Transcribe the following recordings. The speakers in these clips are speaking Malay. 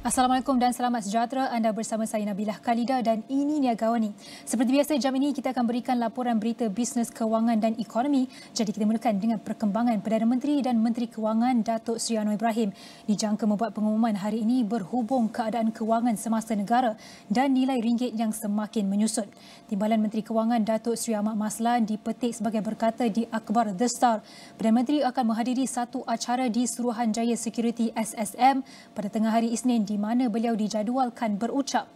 Assalamualaikum dan selamat sejahtera. Anda bersama saya Nabilah Khalidah dan ini Niaga Awani. Seperti biasa, jam ini kita akan berikan laporan berita bisnes, kewangan dan ekonomi. Jadi kita mulakan dengan perkembangan Perdana Menteri dan Menteri Kewangan Datuk Seri Anwar Ibrahim dijangka membuat pengumuman hari ini berhubung keadaan kewangan semasa negara dan nilai ringgit yang semakin menyusut. Timbalan Menteri Kewangan Datuk Seri Ahmad Maslan dipetik sebagai berkata di akhbar The Star, Perdana Menteri akan menghadiri satu acara di Suruhanjaya Security SSM pada tengah hari Isnin di mana beliau dijadualkan berucap.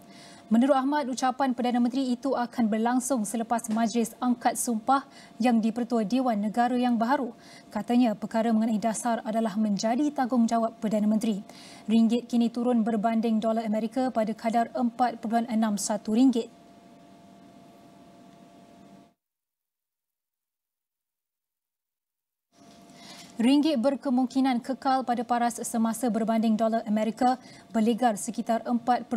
Menurut Ahmad, ucapan Perdana Menteri itu akan berlangsung selepas majlis angkat sumpah yang di-Pertua Dewan Negara yang baharu. Katanya, perkara mengenai dasar adalah menjadi tanggungjawab Perdana Menteri. Ringgit kini turun berbanding dolar Amerika pada kadar 4.61 ringgit. Ringgit berkemungkinan kekal pada paras semasa berbanding dolar Amerika berlegar sekitar 4.60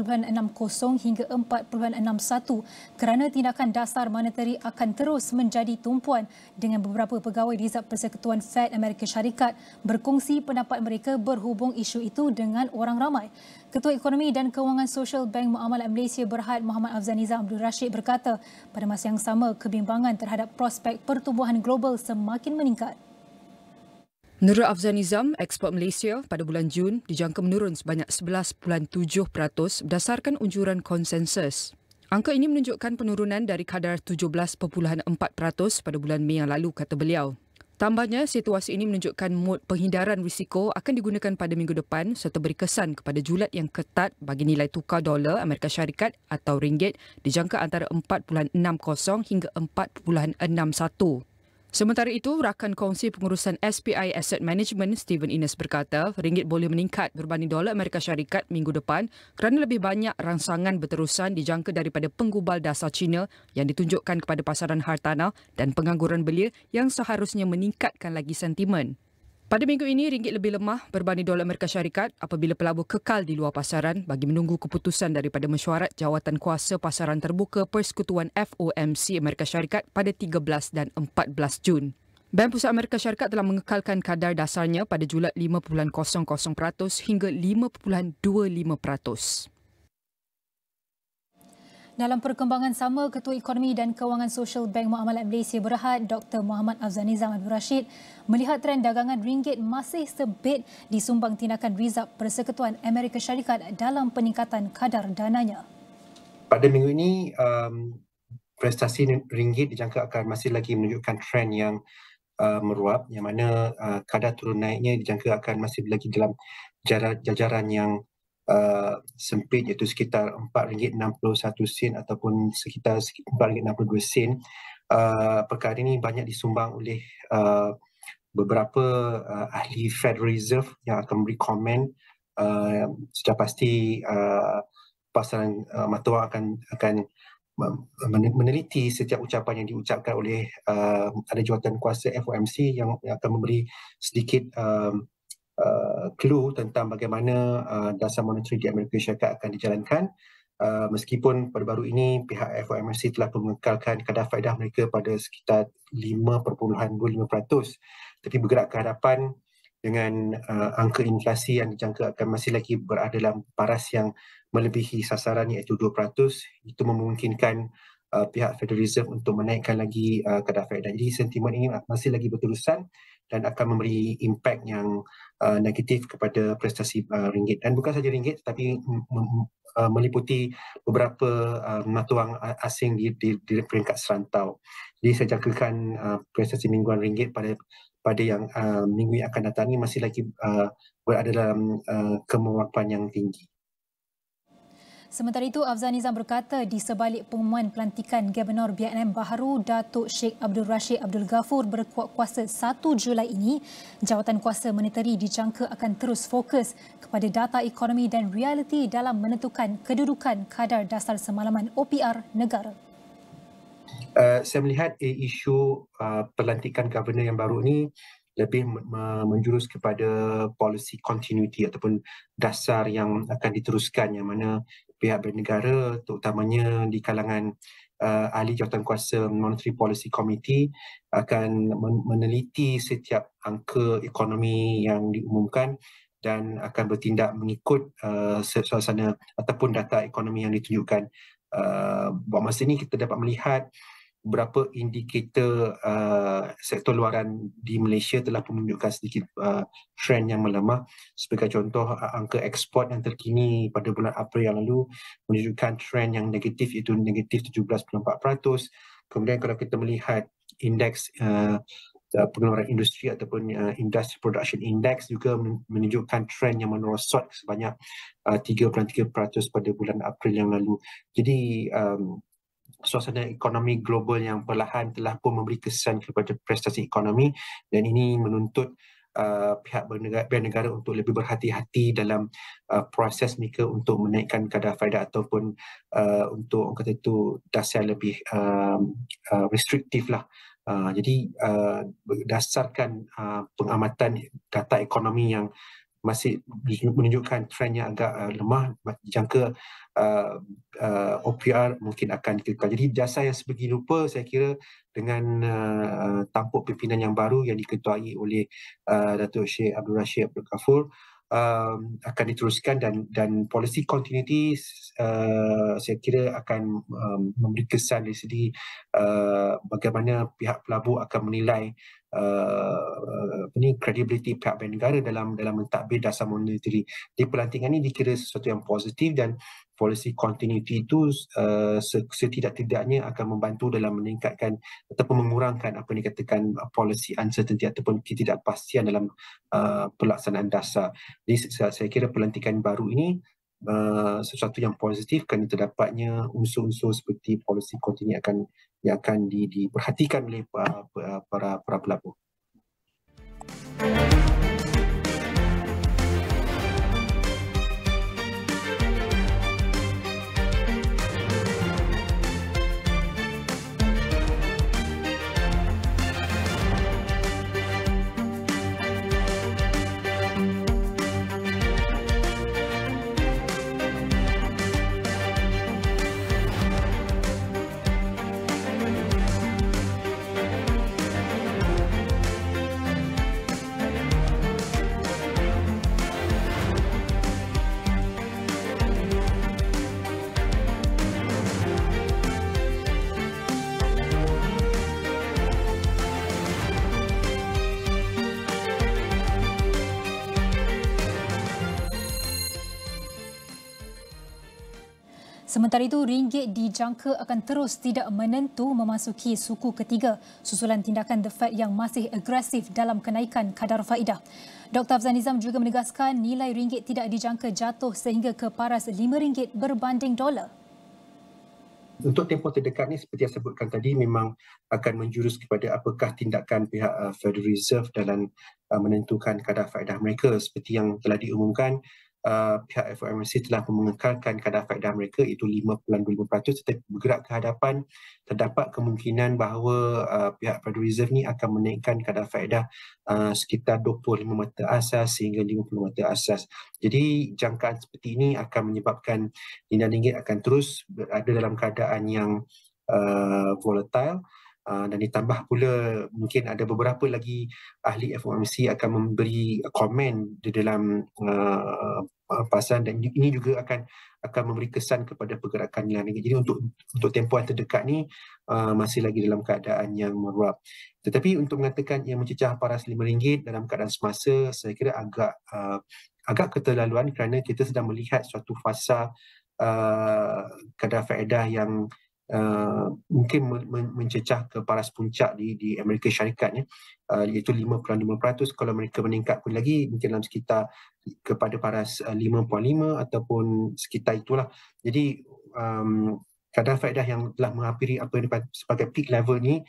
hingga 4.61 kerana tindakan dasar monetary akan terus menjadi tumpuan dengan beberapa pegawai Rizab Persekutuan Fed Amerika Syarikat berkongsi pendapat mereka berhubung isu itu dengan orang ramai. Ketua Ekonomi dan Kewangan Sosial Bank Muamalat Malaysia Berhad Muhammad Afzal Nizam Abdul Rashid berkata pada masa yang sama kebimbangan terhadap prospek pertumbuhan global semakin meningkat. Menurut Afzal Nizam, ekspor Malaysia pada bulan Jun dijangka menurun sebanyak 11.7% berdasarkan unjuran konsensus. Angka ini menunjukkan penurunan dari kadar 17.4% pada bulan Mei yang lalu, kata beliau. Tambahnya, situasi ini menunjukkan mod penghindaran risiko akan digunakan pada minggu depan serta beri kesan kepada julat yang ketat bagi nilai tukar dolar Amerika Syarikat atau ringgit dijangka antara 4.60 hingga 4.61. Sementara itu, rakan kongsi pengurusan SPI Asset Management Stephen Ines berkata ringgit boleh meningkat berbanding dolar Amerika Syarikat minggu depan kerana lebih banyak rangsangan berterusan dijangka daripada penggubal dasar China yang ditunjukkan kepada pasaran hartanah dan pengangguran belia yang seharusnya meningkatkan lagi sentimen. Pada minggu ini, ringgit lebih lemah berbanding dolar Amerika Syarikat apabila pelabur kekal di luar pasaran bagi menunggu keputusan daripada mesyuarat jawatan kuasa pasaran terbuka Persekutuan FOMC Amerika Syarikat pada 13 dan 14 Jun. Bank Pusat Amerika Syarikat telah mengekalkan kadar dasarnya pada julat 5.00% hingga 5.25%. Dalam perkembangan sama, Ketua Ekonomi dan Kewangan Sosial Bank Muamalat Malaysia Berhad Dr. Muhammad Afzal Nizam Abdul Rashid melihat trend dagangan ringgit masih sebit disumbang tindakan Rizab Persekutuan Amerika Syarikat dalam peningkatan kadar dananya. Pada minggu ini, prestasi ringgit dijangka akan masih lagi menunjukkan trend yang meruap, yang mana kadar turun naiknya dijangka akan masih lagi dalam jajaran yang sempit, iaitu sekitar RM4.61 ataupun sekitar RM4.62. Perkara ini banyak disumbang oleh beberapa ahli Federal Reserve yang akan memberi komen. Sudah pasti pasaran mata wang akan meneliti setiap ucapan yang diucapkan oleh ada jawatan kuasa FOMC yang akan memberi sedikit clue tentang bagaimana dasar monetary di Amerika Syarikat akan dijalankan. Meskipun baru-baru ini pihak FOMC telah mengekalkan kadar faedah mereka pada sekitar 5.25%, tapi bergerak ke hadapan dengan angka inflasi yang dijangka akan masih lagi berada dalam paras yang melebihi sasaran iaitu 2%, itu memungkinkan pihak Federal Reserve untuk menaikkan lagi kadar faedah. Jadi sentimen ini masih lagi berterusan dan akan memberi impak yang negatif kepada prestasi ringgit. Dan bukan saja ringgit tetapi meliputi beberapa mata wang asing di peringkat serantau. Jadi saya jangkakan prestasi mingguan ringgit pada yang minggu yang akan datang ini masih lagi berada dalam kemewapan yang tinggi. Sementara itu, Afzal Nizam berkata di sebalik pengumuman pelantikan Gubernur Vietnam Baharu Datuk Sheikh Abdul Rashid Abdul Ghafur berkuat kuasa 1 Julai ini, jawatan kuasa monetary dijangka akan terus fokus kepada data ekonomi dan realiti dalam menentukan kedudukan kadar dasar semalaman OPR negara. Saya melihat isu pelantikan Governor yang baru ini lebih menjurus kepada policy continuity ataupun dasar yang akan diteruskan, yang mana pihak bernegara terutamanya di kalangan ahli jawatankuasa Monetary Policy Committee akan meneliti setiap angka ekonomi yang diumumkan dan akan bertindak mengikut suasana ataupun data ekonomi yang ditunjukkan. Buat masa ini kita dapat melihat beberapa indikator sektor luaran di Malaysia telah pun menunjukkan sedikit trend yang melemah. Sebagai contoh, angka ekspor yang terkini pada bulan April yang lalu menunjukkan trend yang negatif, iaitu negatif 17.4%. Kemudian kalau kita melihat indeks pengeluaran industri ataupun Industry Production Index juga menunjukkan trend yang merosot sebanyak 3.3% pada bulan April yang lalu. Jadi suasana ekonomi global yang perlahan telah pun memberi kesan kepada prestasi ekonomi, dan ini menuntut pihak bernegara untuk lebih berhati-hati dalam proses mereka untuk menaikkan kadar faedah ataupun untuk orang kata itu dasar lebih restriktif lah. Jadi berdasarkan pengamatan data ekonomi yang masih menunjukkan trend yang agak lemah, dijangka OPR mungkin akan dikekal. Jadi jasa yang sebegini rupa, saya kira dengan tampuk pimpinan yang baru yang diketuai oleh Datuk Sheikh Abdul Rashid Abdul Ghafur akan diteruskan, dan policy continuity saya kira akan memberi kesan dari segi bagaimana pihak pelabur akan menilai kredibiliti pihak negara dalam mentadbir dasar monetary. Di pelantikan ini dikira sesuatu yang positif, dan policy continuity itu setidak-tidaknya akan membantu dalam meningkatkan ataupun mengurangkan apa yang dikatakan policy uncertainty ataupun ketidakpastian dalam pelaksanaan dasar. Jadi saya kira pelantikan baru ini sesuatu yang positif kerana terdapatnya unsur-unsur seperti policy continuity yang akan diperhatikan oleh para pelabur. Sementara itu, ringgit dijangka akan terus tidak menentu memasuki suku ketiga susulan tindakan The Fed yang masih agresif dalam kenaikan kadar faedah. Dr. Afzal Nizam juga menegaskan nilai ringgit tidak dijangka jatuh sehingga ke paras RM5 berbanding dolar. Untuk tempoh terdekat ni, seperti yang sebutkan tadi, memang akan menjurus kepada apakah tindakan pihak Federal Reserve dalam menentukan kadar faedah mereka. Seperti yang telah diumumkan, pihak FOMC telah mengekalkan kadar faedah mereka iaitu 5.25%, tetapi bergerak ke hadapan terdapat kemungkinan bahawa pihak Federal Reserve ni akan menaikkan kadar faedah sekitar 25 mata asas sehingga 50 mata asas. Jadi jangkaan seperti ini akan menyebabkan nilai ringgit akan terus berada dalam keadaan yang volatile. Dan ditambah pula mungkin ada beberapa lagi ahli FOMC akan memberi komen di dalam pasaran, dan ini juga akan memberi kesan kepada pergerakan nilai ringgit. Jadi untuk tempoh yang terdekat ni masih lagi dalam keadaan yang meruap. Tetapi untuk mengatakan ia mencecah paras RM5 dalam keadaan semasa, saya kira agak keterlaluan kerana kita sedang melihat suatu fasa kadar faedah yang mungkin mencecah ke paras puncak di Amerika Syarikat iaitu 5.5%. Kalau mereka meningkat pun lagi mungkin dalam sekitar kepada paras 5.5 ataupun sekitar itulah. Jadi kadar faedah yang telah menghampiri apa yang sebagai peak level ni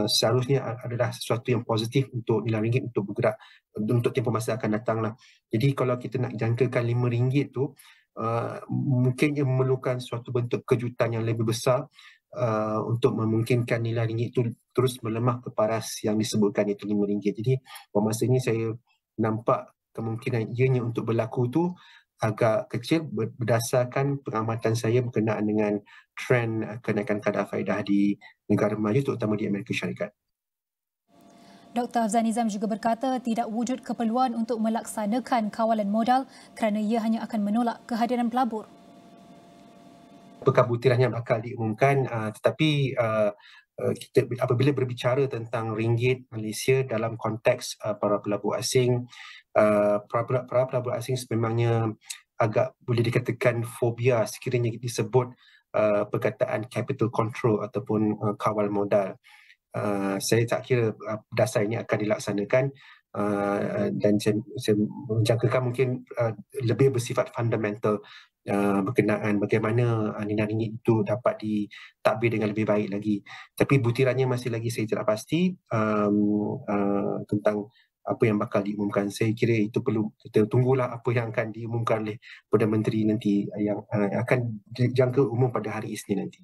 seharusnya adalah sesuatu yang positif untuk nilai ringgit untuk bergerak untuk tempoh masa akan datang lah. Jadi kalau kita nak jangkakan RM5 tu, mungkin ia memerlukan suatu bentuk kejutan yang lebih besar untuk memungkinkan nilai ringgit itu terus melemah ke paras yang disebutkan iaitu RM5. Jadi pada masa ini saya nampak kemungkinan ianya untuk berlaku tu agak kecil berdasarkan pengamatan saya berkenaan dengan trend kenaikan kadar faedah di negara maju, terutama di Amerika Syarikat. Dr. Afzal Nizam juga berkata tidak wujud keperluan untuk melaksanakan kawalan modal kerana ia hanya akan menolak kehadiran pelabur. Apakah butiran yang bakal diumumkan, tetapi kita apabila berbicara tentang ringgit Malaysia dalam konteks para pelabur asing, para pelabur asing sememangnya agak boleh dikatakan fobia sekiranya disebut perkataan capital control ataupun kawal modal. Saya tak kira dasar ini akan dilaksanakan dan saya menjangkakan mungkin lebih bersifat fundamental berkenaan bagaimana nilai ringgit itu dapat ditadbir dengan lebih baik lagi. Tapi butirannya masih lagi saya tidak pasti tentang apa yang bakal diumumkan. Saya kira itu perlu kita tunggulah apa yang akan diumumkan oleh Perdana Menteri nanti yang akan dijangka umum pada hari Isnin nanti.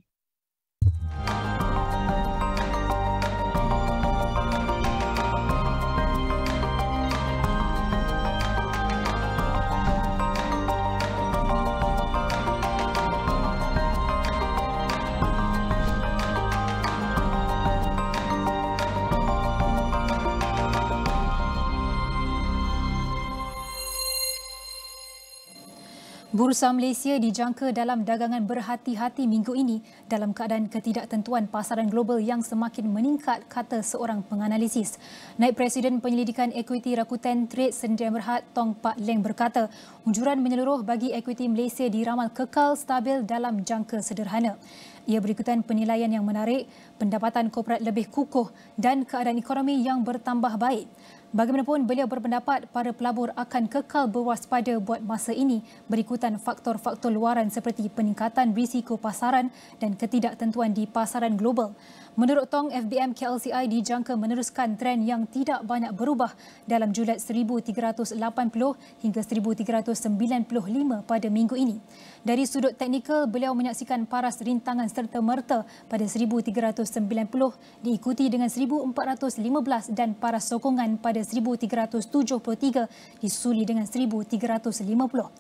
Bursa Malaysia dijangka dalam dagangan berhati-hati minggu ini dalam keadaan ketidaktentuan pasaran global yang semakin meningkat, kata seorang penganalisis. Naib Presiden Penyelidikan Ekuiti Rakuten Trade Sdn Bhd Tong Pak Leng berkata, unjuran menyeluruh bagi ekuiti Malaysia diramal kekal stabil dalam jangka sederhana. Ia berikutan penilaian yang menarik, pendapatan korporat lebih kukuh dan keadaan ekonomi yang bertambah baik. Bagaimanapun, beliau berpendapat para pelabur akan kekal berwaspada buat masa ini berikutan faktor-faktor luaran seperti peningkatan risiko pasaran dan ketidaktentuan di pasaran global. Menurut Tong, FBM KLCI dijangka meneruskan trend yang tidak banyak berubah dalam julat 1380 hingga 1395 pada minggu ini. Dari sudut teknikal, beliau menyaksikan paras rintangan serta-merta pada 1390 diikuti dengan 1415 dan paras sokongan pada 1373 disusuli dengan 1350.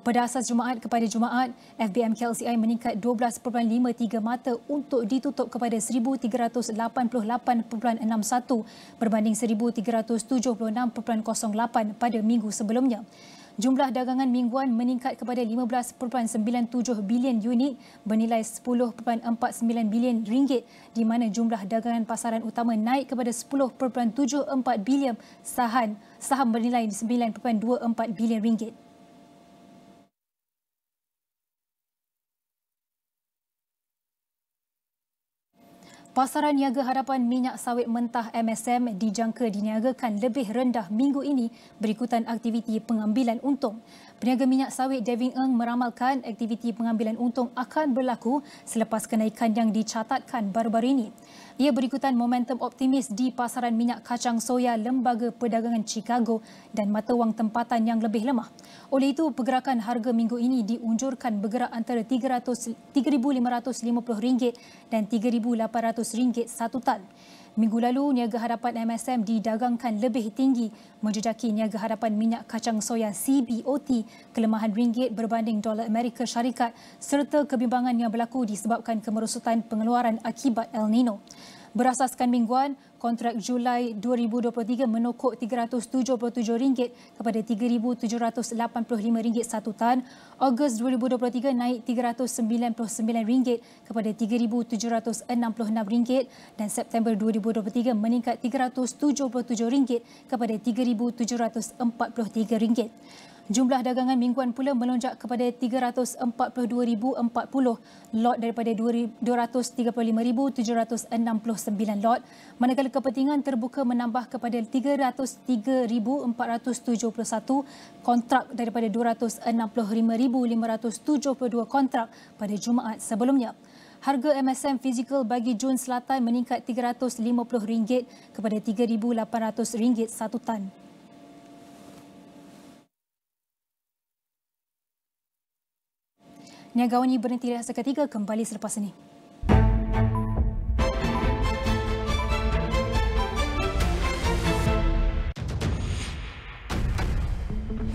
Pada asas Jumaat kepada Jumaat, FBM KLCI meningkat 12.53 mata untuk ditutup kepada 1388.61 berbanding 1376.08 pada minggu sebelumnya. Jumlah dagangan mingguan meningkat kepada 15.97 bilion unit bernilai 10.49 bilion ringgit, di mana jumlah dagangan pasaran utama naik kepada 10.74 bilion saham bernilai 9.24 bilion ringgit. Pasaran niaga hadapan minyak sawit mentah MSM dijangka diniagakan lebih rendah minggu ini berikutan aktiviti pengambilan untung. Peniaga minyak sawit Devin Ng meramalkan aktiviti pengambilan untung akan berlaku selepas kenaikan yang dicatatkan baru-baru ini. Ia berikutan momentum optimis di pasaran minyak kacang soya Lembaga Perdagangan Chicago dan mata wang tempatan yang lebih lemah. Oleh itu, pergerakan harga minggu ini diunjurkan bergerak antara RM3,550 dan RM3,800 satu tan. Minggu lalu, niaga hadapan MSM didagangkan lebih tinggi menjejaki niaga hadapan minyak kacang soya CBOT, kelemahan ringgit berbanding dolar Amerika Syarikat serta kebimbangan yang berlaku disebabkan kemerosotan pengeluaran akibat El Nino. Berasaskan mingguan, kontrak Julai 2023 menokok RM377 kepada RM3,785 satu tan. Ogos 2023 naik RM399 kepada RM3,766 dan September 2023 meningkat RM377 kepada RM3,743. Jumlah dagangan mingguan pula melonjak kepada 342,040 lot daripada 235,769 lot, manakala kepentingan terbuka menambah kepada 303,471 kontrak daripada 265,572 kontrak pada Jumaat sebelumnya. Harga MSM fizikal bagi Jun Selatan meningkat RM350 kepada RM3,800 satu tan. Niaga Awani berhenti rehat seketika, kembali selepas ini.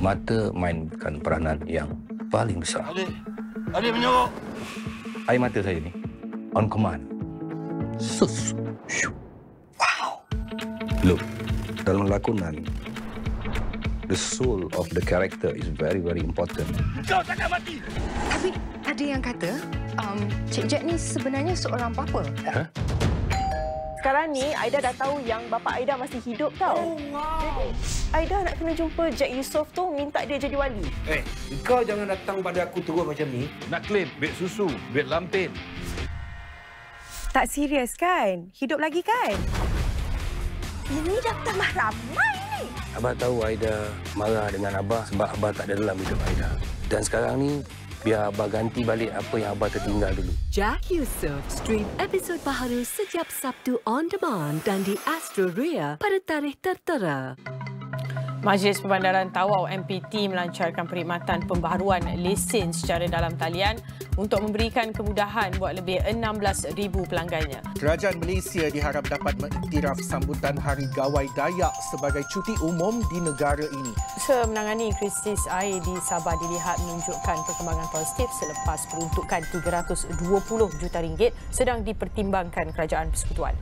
Mata mainkan peranan yang paling besar. Adik menyorok. Air mata saya ni on command. Wow. Look. dalam lakonan, the soul of the character is very, very important. Kau takkan mati! Tapi ada yang kata, Cik Jack ni sebenarnya seorang bapa. Ha? Sekarang ni, Aida dah tahu yang bapa Aida masih hidup tau. Oh, wow. Aida nak kena jumpa Jack Yusof tu, minta dia jadi wali. Kau jangan datang pada aku terus macam ni. Nak claim beg susu, beg lampin. Tak serius kan? Hidup lagi kan? Ini dah tambah ramai ni. Abah tahu Aida marah dengan Abah sebab Abah tak ada dalam hidup Aida. Dan sekarang ni, biar Abah ganti balik apa yang Abah tertinggal dulu. Jack Yusof stream episod Baharu setiap Sabtu on demand dan di Astro pada tarikh tertera. Majlis Perbandaran Tawau MPT melancarkan perkhidmatan pembaharuan lesen secara dalam talian untuk memberikan kemudahan buat lebih 16,000 pelanggannya. Kerajaan Malaysia diharap dapat mengiktiraf sambutan Hari Gawai Dayak sebagai cuti umum di negara ini. Usaha menangani krisis air di Sabah dilihat menunjukkan perkembangan positif selepas peruntukan RM320 juta sedang dipertimbangkan Kerajaan Persekutuan.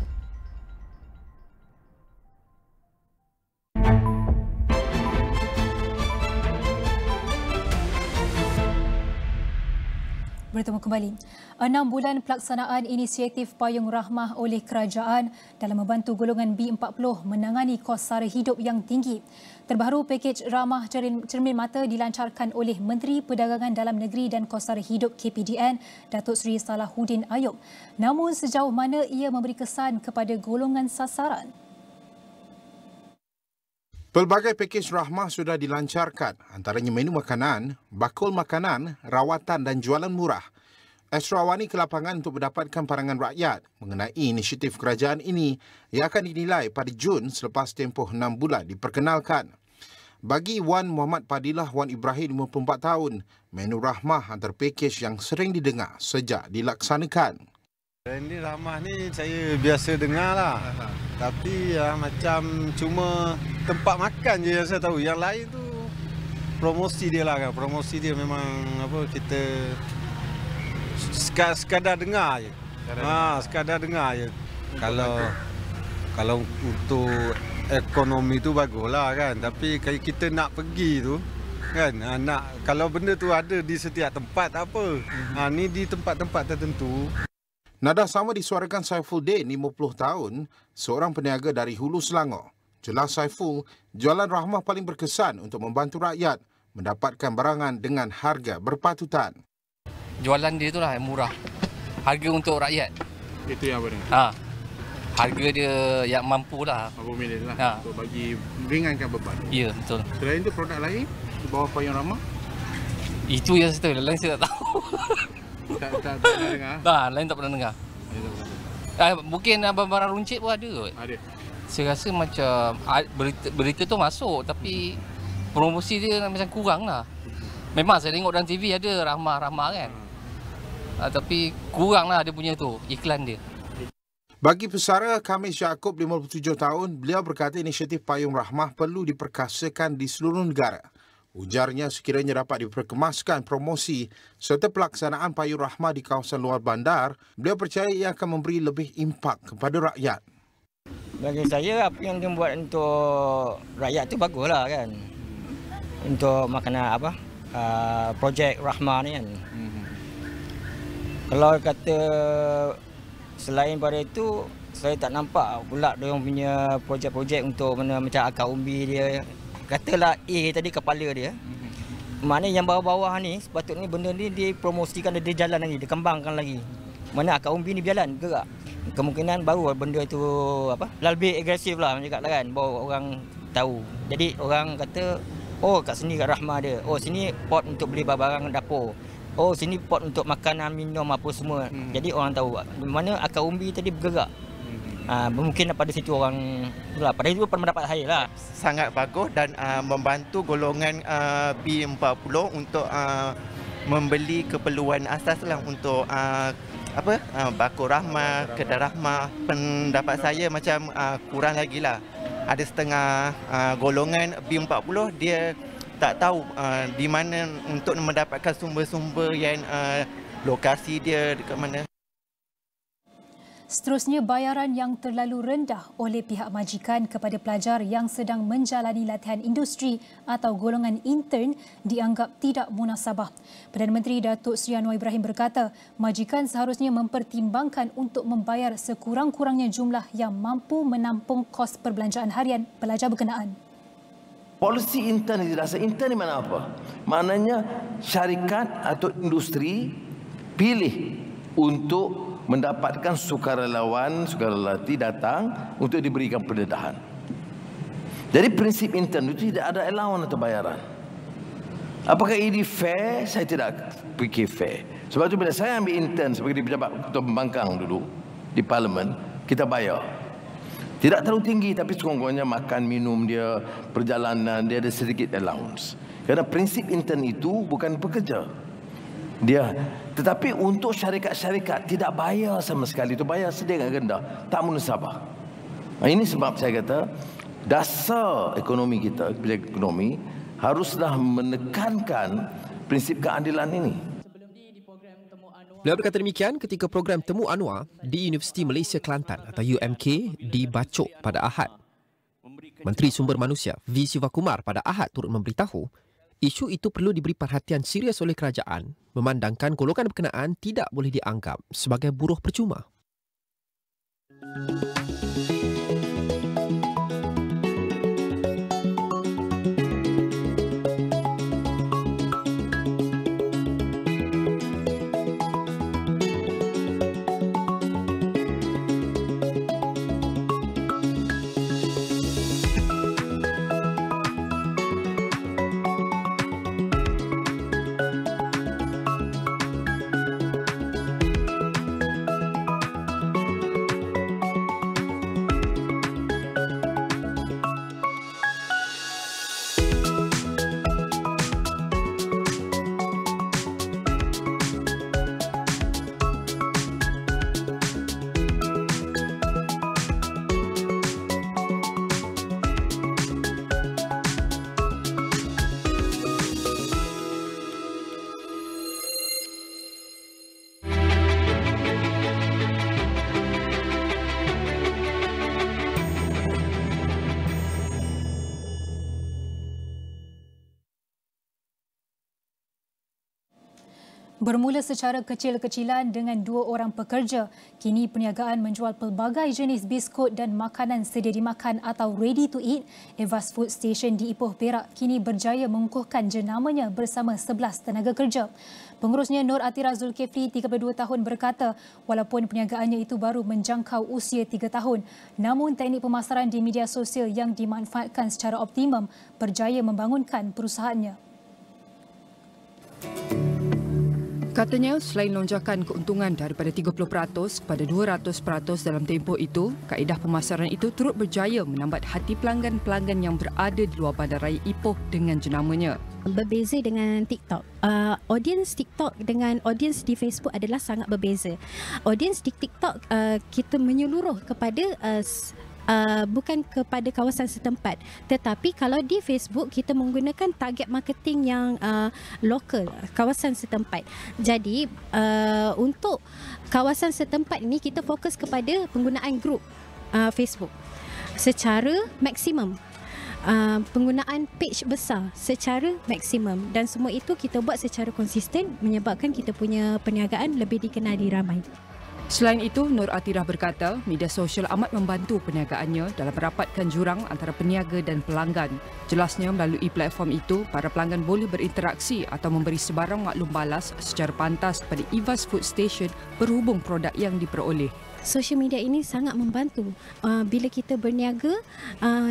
Bertemu kembali. 6 bulan pelaksanaan inisiatif Payung Rahmah oleh Kerajaan dalam membantu golongan B40 menangani kos sara hidup yang tinggi. Terbaru pakej Ramah Cermin Mata dilancarkan oleh Menteri Perdagangan Dalam Negeri dan Kos Sara Hidup KPDN, Datuk Seri Salahuddin Ayub. Namun sejauh mana ia memberi kesan kepada golongan sasaran? Pelbagai pakej rahmah sudah dilancarkan, antaranya menu makanan, bakul makanan, rawatan dan jualan murah. Astro Awani ke lapangan untuk mendapatkan pandangan rakyat mengenai inisiatif kerajaan ini yang akan dinilai pada Jun selepas tempoh 6 bulan diperkenalkan. Bagi Wan Muhammad Padilah Wan Ibrahim 54 tahun, menu rahmah antara pakej yang sering didengar sejak dilaksanakan. Ini ramah ni saya biasa dengar lah. Tapi macam cuma tempat makan je yang saya tahu. Yang lain tu promosi dia lah kan. Promosi dia memang kita sekadar dengar je. Sekadar dengar je. Kalau untuk ekonomi tu baguslah kan. Tapi kalau kita nak pergi tu kan, kalau benda tu ada di setiap tempat tak apa. Ni di tempat-tempat tertentu. Nada sama disuarakan Saiful Din, 50 tahun, seorang peniaga dari Hulu Selangor. Jelas Saiful, jualan rahmah paling berkesan untuk membantu rakyat mendapatkan barangan dengan harga berpatutan. Jualan dia itulah yang murah. Harga untuk rakyat. Itu yang apa ni? Harga dia yang mampu lah. Mampu milih lah. Untuk bagi ringankan beban. Ya, betul. Selain itu produk lain di bawah Payung Rahmah? Itu yang saya tahu. Lain saya tak tahu. Tak pernah dengar? Lain tak pernah dengar. Mungkin barang runcit pun ada. Ada. Saya rasa macam berita tu masuk tapi promosi dia macam kurang lah. Memang saya tengok dalam TV ada rahmah-rahmah kan. Tapi kurang lah dia punya tu, iklan dia. Bagi pesara Khamis Yaakob 57 tahun, beliau berkata inisiatif Payung Rahmah perlu diperkasakan di seluruh negara. Ujarnya sekiranya dapat diperkemaskan promosi serta pelaksanaan Payung Rahmah di kawasan luar bandar, beliau percaya ia akan memberi lebih impak kepada rakyat. Bagi saya, apa yang dia buat untuk rakyat tu baguslah kan. Untuk makanan projek Rahmah ni kan. Kalau kata selain pada itu, saya tak nampak pula dia punya projek-projek untuk macam akar umbi dia. Katalah A tadi kepala dia. Maknanya yang bawah-bawah ni sepatutnya benda ni dipromosikan, dia jalan lagi, dikembangkan lagi. Mana akar umbi ni berjalan, gerak. Kemungkinan baru benda tu lebih agresif lah macam cakap lah kan, baru orang tahu. Jadi orang kata, oh kat sini kat Rahmah dia. Oh sini pot untuk beli barang dapur. Oh sini pot untuk makanan, minum apa semua. Jadi orang tahu mana akar umbi tadi bergerak. Mungkin pada situ orang pada itu pernah mendapat air lah. Sangat bagus dan membantu golongan B40 untuk membeli keperluan asas lah untuk bakul rahmah, kedai rahmah. Pendapat saya macam kurang lagi lah. Ada setengah golongan B40 dia tak tahu di mana untuk mendapatkan sumber-sumber yang lokasi dia dekat mana. Seterusnya, bayaran yang terlalu rendah oleh pihak majikan kepada pelajar yang sedang menjalani latihan industri atau golongan intern dianggap tidak munasabah. Perdana Menteri Datuk Seri Anwar Ibrahim berkata, majikan seharusnya mempertimbangkan untuk membayar sekurang-kurangnya jumlah yang mampu menampung kos perbelanjaan harian pelajar berkenaan. Polisi intern di dasar intern di mana apa? Maknanya syarikat atau industri pilih untuk mendapatkan sukarelawan, sukarelati datang untuk diberikan pendedahan. Jadi prinsip intern itu tidak ada allowance atau bayaran. Apakah ini fair? Saya tidak fikir fair. Sebab itu bila saya ambil intern sebagai pejabat ketua pembangkang dulu di parlimen, kita bayar. Tidak terlalu tinggi tapi sekurang-kurangnya makan, minum dia, perjalanan, dia ada sedikit allowance. Kerana prinsip intern itu bukan pekerja. Dia, tetapi untuk syarikat-syarikat tidak bayar sama sekali, itu bayar sedikit rendah, tak munasabah. Ini sebab saya kata dasar ekonomi kita, kebijakan ekonomi haruslah menekankan prinsip keadilan ini. Beliau berkata demikian ketika program Temu Anwar di Universiti Malaysia Kelantan atau UMK dibacok pada Ahad. Menteri Sumber Manusia V. Sivakumar pada Ahad turut memberitahu isu itu perlu diberi perhatian serius oleh kerajaan memandangkan golongan berkenaan tidak boleh dianggap sebagai buruh percuma. Bermula secara kecil-kecilan dengan 2 orang pekerja, kini perniagaan menjual pelbagai jenis biskut dan makanan sedia dimakan atau ready to eat. Evas Food Station di Ipoh Perak kini berjaya mengukuhkan jenamanya bersama 11 tenaga kerja. Pengurusnya Nur Atira Zulkifli, 32 tahun berkata, walaupun perniagaannya itu baru menjangkau usia 3 tahun, namun teknik pemasaran di media sosial yang dimanfaatkan secara optimum berjaya membangunkan perusahaannya. Katanya, selain lonjakan keuntungan daripada 30% kepada 200% dalam tempoh itu, kaedah pemasaran itu turut berjaya menambat hati pelanggan-pelanggan yang berada di luar bandaraya Ipoh dengan jenamanya. Berbeza dengan TikTok. Audiens TikTok dengan audiens di Facebook adalah sangat berbeza. Audiens di TikTok kita menyeluruh kepada bukan kepada kawasan setempat, tetapi kalau di Facebook kita menggunakan target marketing yang lokal, kawasan setempat. Jadi untuk kawasan setempat ini kita fokus kepada penggunaan grup Facebook secara maksimum, penggunaan page besar secara maksimum, dan semua itu kita buat secara konsisten menyebabkan kita punya perniagaan lebih dikenali ramai. Selain itu, Nur Atirah berkata media sosial amat membantu perniagaannya dalam merapatkan jurang antara peniaga dan pelanggan. Jelasnya, melalui platform itu, para pelanggan boleh berinteraksi atau memberi sebarang maklum balas secara pantas kepada Evas Food Station berhubung produk yang diperoleh. Social media ini sangat membantu bila kita berniaga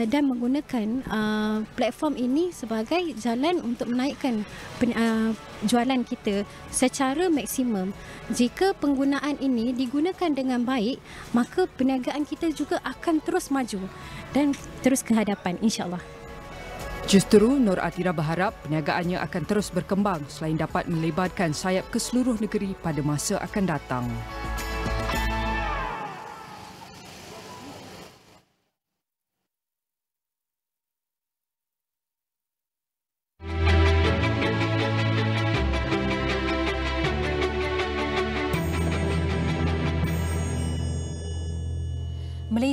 dan menggunakan platform ini sebagai jalan untuk menaikkan jualan kita secara maksimum. Jika penggunaan ini digunakan dengan baik, maka perniagaan kita juga akan terus maju dan terus ke hadapan, insya-Allah. Justru Nur Atira berharap perniagaannya akan terus berkembang selain dapat melebarkan sayap ke seluruh negeri pada masa akan datang.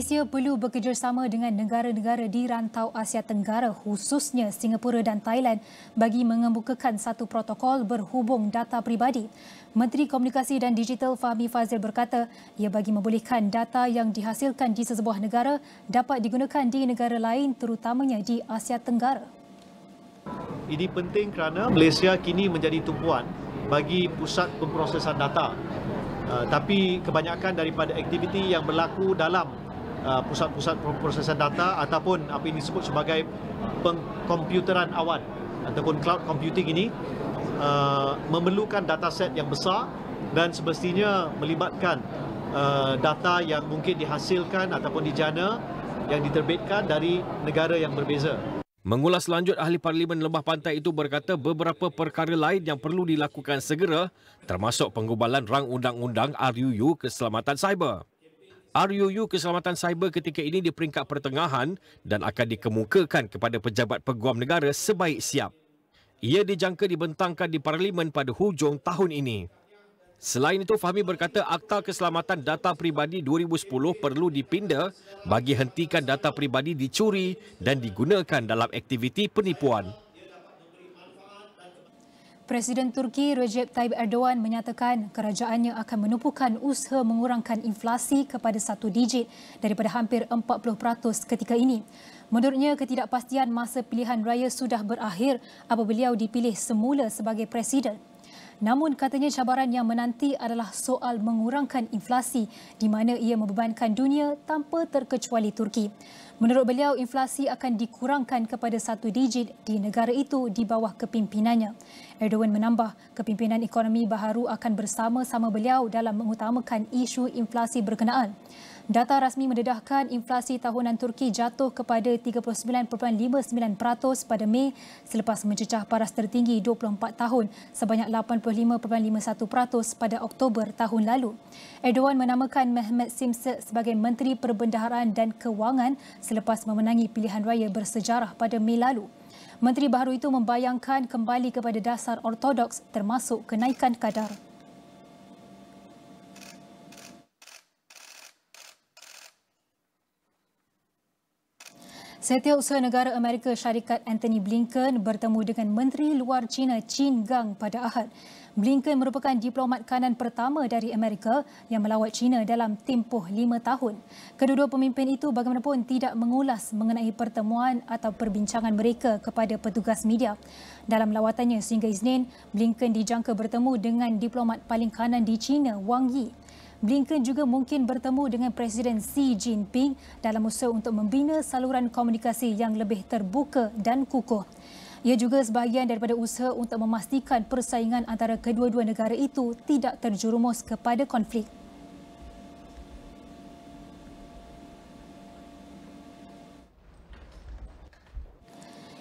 Malaysia perlu bekerjasama dengan negara-negara di rantau Asia Tenggara khususnya Singapura dan Thailand bagi mengemukakan satu protokol berhubung data peribadi. Menteri Komunikasi dan Digital Fahmi Fazil berkata ia bagi membolehkan data yang dihasilkan di sesebuah negara dapat digunakan di negara lain terutamanya di Asia Tenggara. Ini penting kerana Malaysia kini menjadi tumpuan bagi pusat pemprosesan data. Tapi kebanyakan daripada aktiviti yang berlaku dalam pusat-pusat pemprosesan data ataupun apa yang disebut sebagai pengkomputeran awan ataupun cloud computing ini memerlukan dataset yang besar dan semestinya melibatkan data yang mungkin dihasilkan ataupun dijana yang diterbitkan dari negara yang berbeza. Mengulas lanjut, Ahli Parlimen Lembah Pantai itu berkata beberapa perkara lain yang perlu dilakukan segera termasuk penggubalan rang undang-undang RUU Keselamatan Cyber. RUU Keselamatan Cyber ketika ini di peringkat pertengahan dan akan dikemukakan kepada pejabat peguam negara sebaik siap. Ia dijangka dibentangkan di Parlimen pada hujung tahun ini. Selain itu, Fahmi berkata Akta Keselamatan Data Peribadi 2010 perlu dipinda bagi hentikan data peribadi dicuri dan digunakan dalam aktiviti penipuan. Presiden Turki Recep Tayyip Erdogan menyatakan kerajaannya akan menumpukan usaha mengurangkan inflasi kepada 1 digit daripada hampir 40% ketika ini. Menurutnya, ketidakpastian masa pilihan raya sudah berakhir apabila beliau dipilih semula sebagai presiden. Namun katanya cabaran yang menanti adalah soal mengurangkan inflasi di mana ia membebankan dunia tanpa terkecuali Turki. Menurut beliau, inflasi akan dikurangkan kepada 1 digit di negara itu di bawah kepimpinannya. Erdogan menambah, kepimpinan ekonomi Baharu akan bersama-sama beliau dalam mengutamakan isu inflasi berkenaan. Data rasmi mendedahkan inflasi tahunan Turki jatuh kepada 39.59% pada Mei selepas mencecah paras tertinggi 24 tahun sebanyak 85.51% pada Oktober tahun lalu. Erdogan menamakan Mehmet Simsek sebagai Menteri Perpindahan dan Kewangan selepas memenangi pilihan raya bersejarah pada Mei lalu. Menteri Baharu itu membayangkan kembali kepada dasar ortodoks termasuk kenaikan kadar. Setiausaha Negara Amerika Syarikat Antony Blinken bertemu dengan Menteri Luar China Qin Gang pada Ahad. Blinken merupakan diplomat kanan pertama dari Amerika yang melawat China dalam tempoh 5 tahun. Kedua-dua pemimpin itu bagaimanapun tidak mengulas mengenai pertemuan atau perbincangan mereka kepada petugas media. Dalam lawatannya sehingga Isnin, Blinken dijangka bertemu dengan diplomat paling kanan di China, Wang Yi. Blinken juga mungkin bertemu dengan Presiden Xi Jinping dalam usaha untuk membina saluran komunikasi yang lebih terbuka dan kukuh. Ia juga sebahagian daripada usaha untuk memastikan persaingan antara kedua-dua negara itu tidak terjerumus kepada konflik.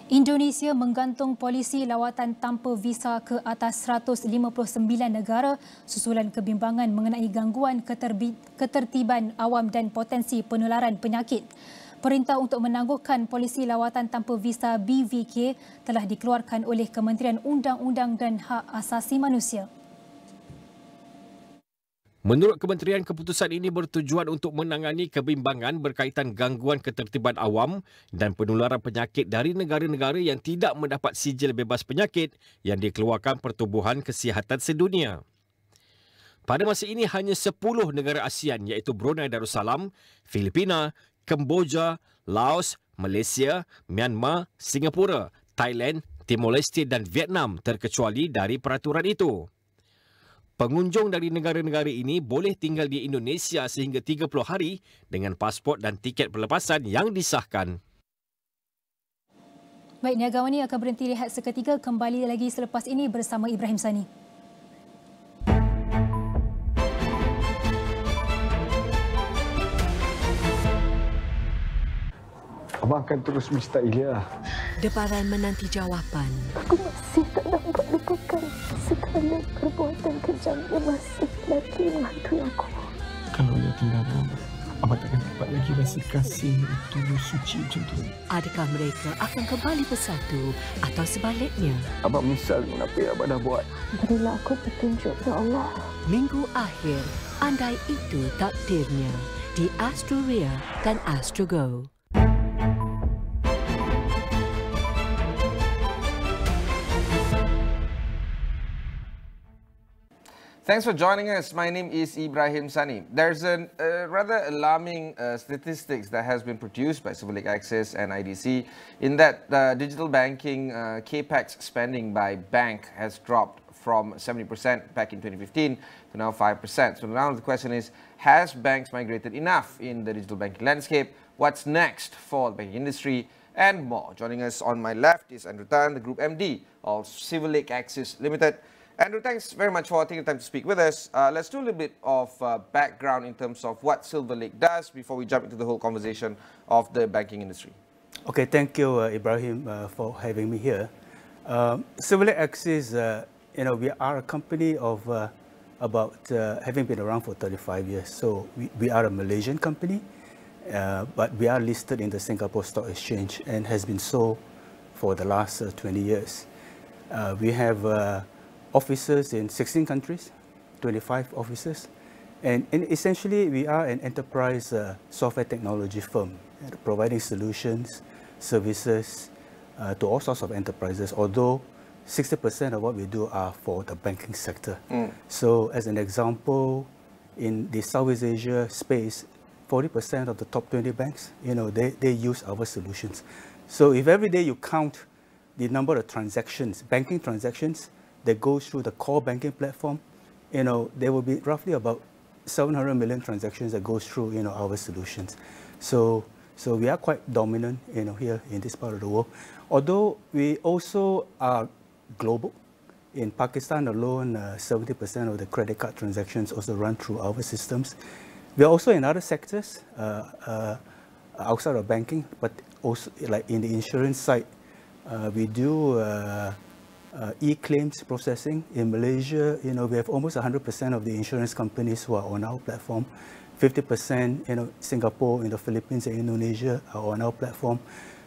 Indonesia menggantung polisi lawatan tanpa visa ke atas 159 negara susulan kebimbangan mengenai gangguan ketertiban awam dan potensi penularan penyakit. Perintah untuk menangguhkan polisi lawatan tanpa visa BVK telah dikeluarkan oleh Kementerian Undang-Undang dan Hak Asasi Manusia. Menurut kementerian, keputusan ini bertujuan untuk menangani kebimbangan berkaitan gangguan ketertiban awam dan penularan penyakit dari negara-negara yang tidak mendapat sijil bebas penyakit yang dikeluarkan Pertubuhan Kesihatan Sedunia. Pada masa ini, hanya 10 negara ASEAN iaitu Brunei Darussalam, Filipina, Kemboja, Laos, Malaysia, Myanmar, Singapura, Thailand, Timor Leste dan Vietnam terkecuali dari peraturan itu. Pengunjung dari negara-negara ini boleh tinggal di Indonesia sehingga 30 hari dengan pasport dan tiket pelepasan yang disahkan. Baik, Niaga Awani akan berhenti lihat seketika, kembali lagi selepas ini bersama Ibrahim Sani. Abang akan terus minta Ilya. Debaran menanti jawapan. Aku masih tak dapat lupakan segala perbuatan kejam yang masih lagi menghantui aku. Kalau Ilya tinggalkan, abang takkan dapat lagi rasa kasih itu suci macam tu. Adakah mereka akan kembali bersatu atau sebaliknya? Abang menyesal dengan apa yang abang dah buat. Berilah aku petunjuk, Ya Allah. Minggu akhir, andai itu takdirnya. di Astro Ria dan Astro Go. Thanks for joining us. My name is Ibrahim Sani. There's a rather alarming statistics that has been produced by Civil Lake Access and IDC in that digital banking CAPEX spending by bank has dropped from 70% back in 2015 to now 5%. So now the question is, has banks migrated enough in the digital banking landscape? What's next for the banking industry? And more. Joining us on my left is Andrew Tan, the Group MD of Civil Lake Access Limited. Andrew, thanks very much for taking the time to speak with us. Let's do a little bit of background in terms of what Silver Lake does before we jump into the whole conversation of the banking industry. Okay, thank you, Ibrahim, for having me here. Silver Lake Access, we are a company of about having been around for 35 years. So we are a Malaysian company, but we are listed in the Singapore Stock Exchange and has been so for the last 20 years. We have offices in 16 countries, 25 offices, and essentially we are an enterprise software technology firm providing solutions, services to all sorts of enterprises, although 60% of what we do are for the banking sector. So as an example, in the Southeast Asia space, 40% of the top 20 banks, they use our solutions. So if every day you count the number of transactions, banking transactions, that goes through the core banking platform, there will be roughly about 700 million transactions that goes through, our solutions. So we are quite dominant, here in this part of the world. Although we also are global. In Pakistan alone, 70% of the credit card transactions also run through our systems. We are also in other sectors outside of banking, but also like in the insurance side, we do e-claims processing. In Malaysia, we have almost 100% of the insurance companies who are on our platform. 50%, Singapore, in the Philippines and Indonesia are on our platform.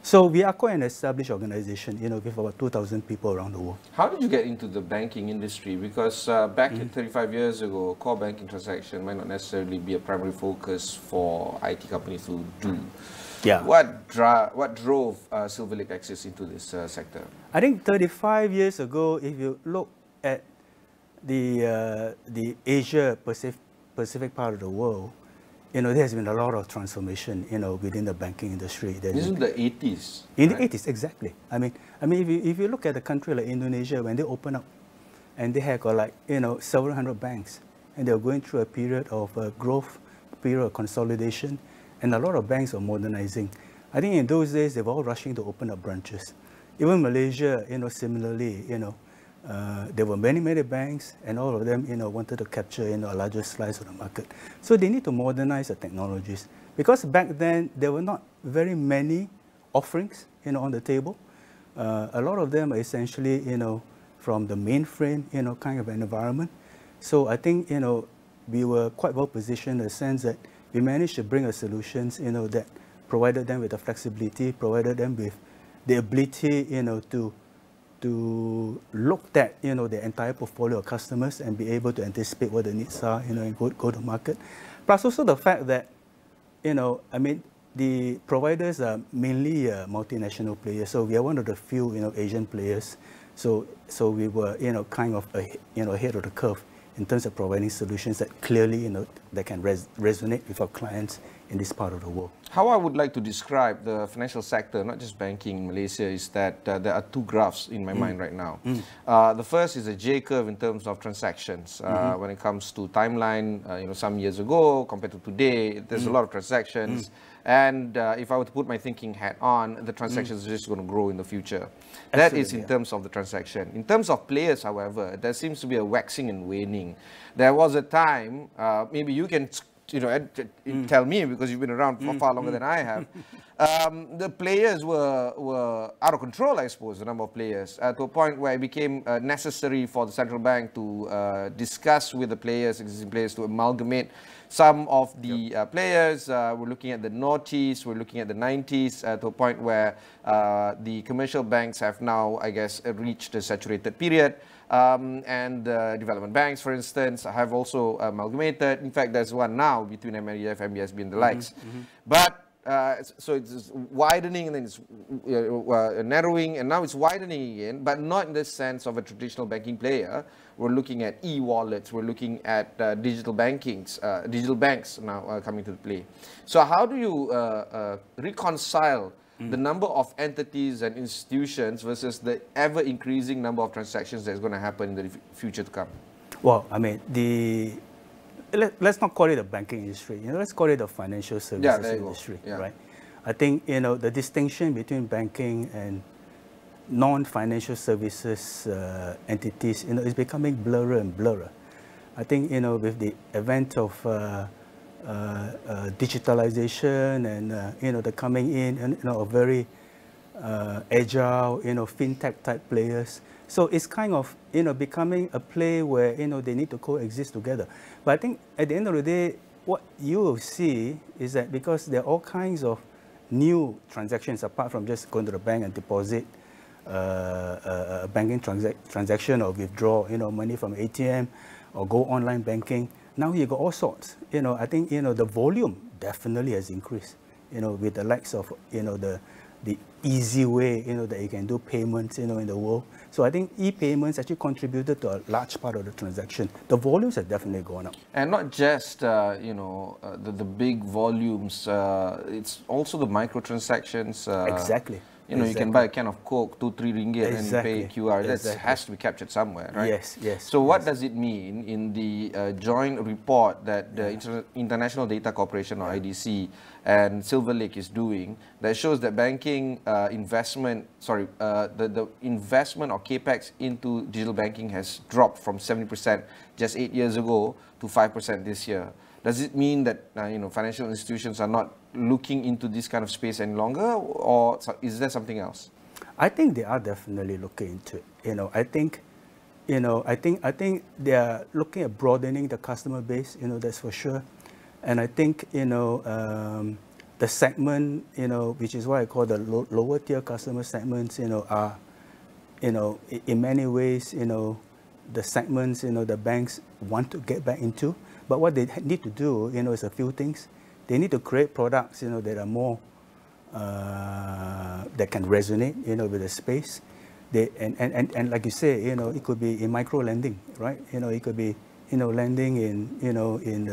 So we are quite an established organization, with about 2,000 people around the world. How did you get into the banking industry? Because back 35 years ago, core banking transaction might not necessarily be a primary focus for IT companies to do. Yeah. What drove Silver Lake Access into this sector? I think 35 years ago, if you look at the Asia Pacific part of the world, there has been a lot of transformation, within the banking industry. This is the 80s. In the 80s, exactly. I mean, if you look at a country like Indonesia, when they open up, and they have got several hundred banks, and they're going through a period of growth, period of consolidation, and a lot of banks are modernizing. I think in those days, they were all rushing to open up branches. Even Malaysia, similarly, there were many banks, and all of them, wanted to capture, a larger slice of the market. So they need to modernize the technologies. Because back then, there were not very many offerings, on the table. A lot of them are essentially, from the mainframe, kind of an environment. So I think, we were quite well positioned in the sense that we managed to bring a solutions, that provided them with the flexibility, provided them with the ability, to look at, the entire portfolio of customers and be able to anticipate what the needs are, and go to market. Plus also the fact that, the providers are mainly multinational players. So we are one of the few, Asian players. So we were, kind of, ahead of the curve in terms of providing solutions that clearly, that can resonate with our clients in this part of the world. How I would like to describe the financial sector, not just banking in Malaysia, is that there are two graphs in my mind right now. The first is a J-curve in terms of transactions. When it comes to timeline, some years ago compared to today, there's a lot of transactions. And if I were to put my thinking hat on, the transactions are just going to grow in the future. That is in terms of the transaction. In terms of players, however, there seems to be a waxing and waning. There was a time, maybe you can tell me because you've been around for far longer than I have. The players were out of control, I suppose, the number of players, to a point where it became necessary for the central bank to discuss with the players, existing players, to amalgamate some of the players. We're looking at the noughties, we're looking at the 90s to a point where the commercial banks have now, I guess, reached a saturated period. And development banks, for instance, have also amalgamated. In fact, there's one now between MREF, MBSB and the likes. But so it's widening and then it's narrowing, and now it's widening again, but not in the sense of a traditional banking player. We're looking at e-wallets, we're looking at digital banks now coming to play. So how do you reconcile the number of entities and institutions versus the ever-increasing number of transactions that's going to happen in the future to come? Well, I mean, let's not call it a banking industry. Let's call it a financial services industry, right? I think the distinction between banking and non-financial services entities, is becoming blurrer and blurrer. I think with the advent of digitalization and the coming in of very agile fintech type players, so it's kind of becoming a play where they need to coexist together. But I think at the end of the day, what you will see is that because there are all kinds of new transactions apart from just going to the bank and deposit a banking transaction or withdraw money from ATM or go online banking. Now you got all sorts. I think the volume definitely has increased. With the likes of the easy way that you can do payments in the world. So I think e-payments actually contributed to a large part of the transaction. The volumes have definitely gone up. And not just the big volumes. It's also the microtransactions. Exactly. You can buy a can of Coke, 2-3 ringgit, and you pay QR. That has to be captured somewhere, right? Yes. So what does it mean in the joint report that the International Data Corporation, or IDC, and Silver Lake is doing, that shows that banking investment, the investment or capex into digital banking has dropped from 70% just 8 years ago to 5% this year? Does it mean that financial institutions are not looking into this kind of space any longer, or is there something else? I think they are definitely looking into it. I think they are looking at broadening the customer base. That's for sure. And I think the segment, which is what I call the lower tier customer segments, are in many ways, the segments, the banks want to get back into. But what they need to do, is a few things. They need to create products, that are more, that can resonate, with the space. And like you say, it could be in micro lending, right? It could be, lending in, in